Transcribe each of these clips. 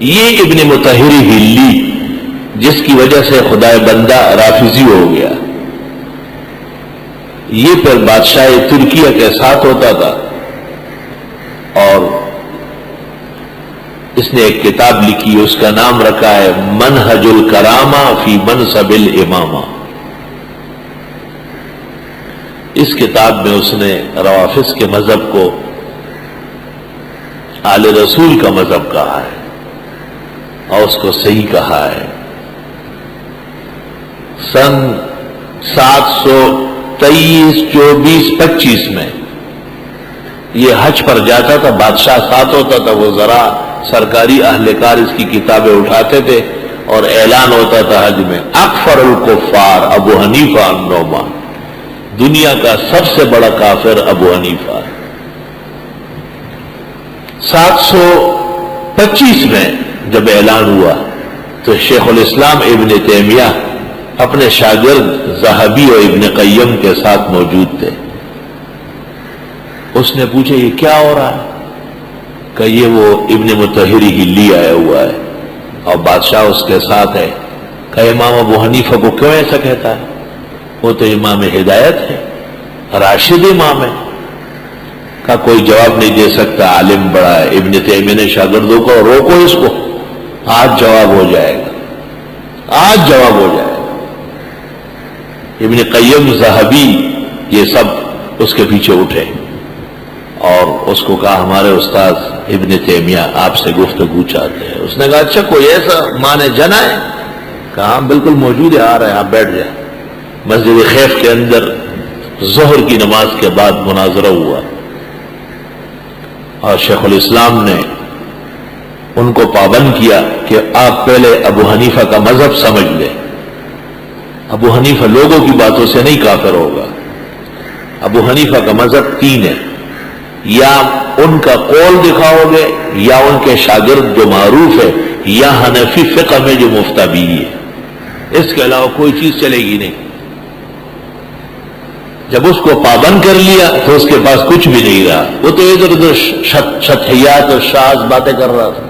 یہ ابن مطہر ہلی جس کی وجہ سے خدائے بندہ رافضی ہو گیا، یہ پھر بادشاہ ترکیہ کے ساتھ ہوتا تھا، اور اس نے ایک کتاب لکھی، اس کا نام رکھا ہے منہج الکرامہ فی منصب الامامہ۔ اس کتاب میں اس نے روافض کے مذہب کو آل رسول کا مذہب کہا ہے اور اس کو صحیح کہا ہے۔ سن 723 24 25 میں یہ حج پر جاتا تھا، بادشاہ ساتھ ہوتا تھا، وہ ذرا سرکاری اہلکار اس کی کتابیں اٹھاتے تھے اور اعلان ہوتا تھا حج میں، اکفر الکفار ابو حنیفہ النعمان، دنیا کا سب سے بڑا کافر ابو حنیفہ۔ 725 میں جب اعلان ہوا تو شیخ الاسلام ابن تیمیہ اپنے شاگرد ذہبی اور ابن قیم کے ساتھ موجود تھے۔ اس نے پوچھا یہ کیا ہو رہا ہے؟ کہ یہ وہ ابن مطہر ہلی آیا ہوا ہے اور بادشاہ اس کے ساتھ ہے۔ کہ امام ابو حنیفہ کو کیوں ایسا کہتا ہے؟ وہ تو امام ہدایت ہے، راشد امام ہے۔ کا کوئی جواب نہیں دے سکتا، عالم بڑا ہے۔ ابن تیمیہ نے شاگردوں کو روکو، اس کو آج جواب ہو جائے گا، آج جواب ہو جائے گا۔ ابن قیم ذہبی یہ سب اس کے پیچھے اٹھے اور اس کو کہا ہمارے استاد ابن تیمیہ آپ سے گفتگو چاہتے ہیں۔ اس نے کہا اچھا کوئی ایسا مانے جنا ہے؟ کہا بالکل موجود ہے، آ رہے ہیں، آپ بیٹھ جائیں۔ مسجد خیف کے اندر ظہر کی نماز کے بعد مناظرہ ہوا اور شیخ الاسلام نے ان کو پابند کیا کہ آپ پہلے ابو حنیفہ کا مذہب سمجھ لیں۔ ابو حنیفہ لوگوں کی باتوں سے نہیں کافر ہوگا۔ ابو حنیفہ کا مذہب 3 ہے، یا ان کا قول دکھاؤ گے، یا ان کے شاگرد جو معروف ہے، یا حنفی فقہ میں جو مفتابی ہے، اس کے علاوہ کوئی چیز چلے گی نہیں۔ جب اس کو پابند کر لیا تو اس کے پاس کچھ بھی نہیں رہا، وہ تو ادھر ادھر شطحیات اور شاذ باتیں کر رہا تھا۔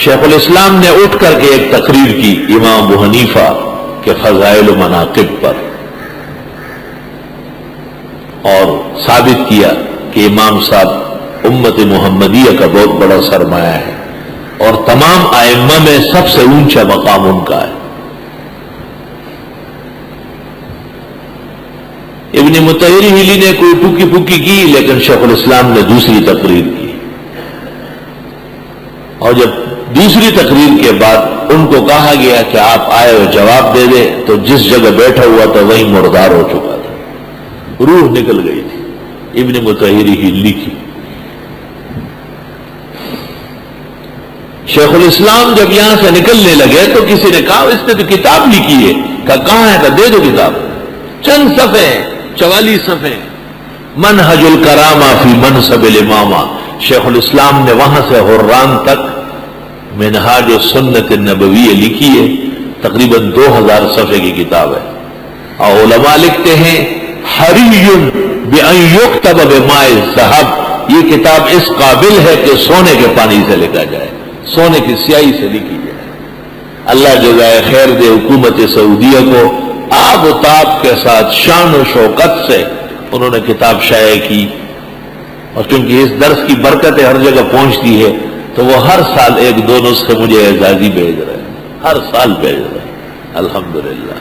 شیخ الاسلام نے اٹھ کر کے ایک تقریر کی امام ابو حنیفہ کے فضائل و مناقب پر، اور ثابت کیا کہ امام صاحب امت محمدیہ کا بہت بڑا سرمایہ ہے اور تمام ائمہ میں سب سے اونچا مقام ان کا ہے۔ ابن مطہر ہلی نے کوئی ٹوکی پھوکی کی، لیکن شیخ الاسلام نے دوسری تقریر کی، اور جب دوسری تقریر کے بعد ان کو کہا گیا کہ آپ آئے اور جواب دے دیں، تو جس جگہ بیٹھا ہوا تھا وہیں مردار ہو چکا تھا، روح نکل گئی تھی ابن مطہر ہلی کی۔ شیخ الاسلام جب یہاں سے نکلنے لگے تو کسی نے کہا اس نے تو کتاب لکھی ہے۔ کہاں ہے؟ کہ دے دو کتاب، چند صفحے، 44 صفحے، منہج الکرامہ فی منصب الامامہ۔ شیخ الاسلام نے وہاں سے حران تک منہاج السنت النبویہ لکھی ہے، تقریباً 2000 صفحے کی کتاب ہے، اور علماء لکھتے ہیں حری بأن یکتب بماء الذہب، یہ کتاب اس قابل ہے کہ سونے کے پانی سے لکھا جائے، سونے کی سیاہی سے لکھی جائے۔ اللہ جزائے خیر دے حکومت سعودیہ کو، آب و تاب کے ساتھ شان و شوکت سے انہوں نے کتاب شائع کی، اور چونکہ اس درس کی برکتیں ہر جگہ پہنچتی ہے تو وہ ہر سال 1-2 نسخے مجھے اعزازی بھیج رہے ہیں، ہر سال بھیج رہے ہیں، الحمدللہ۔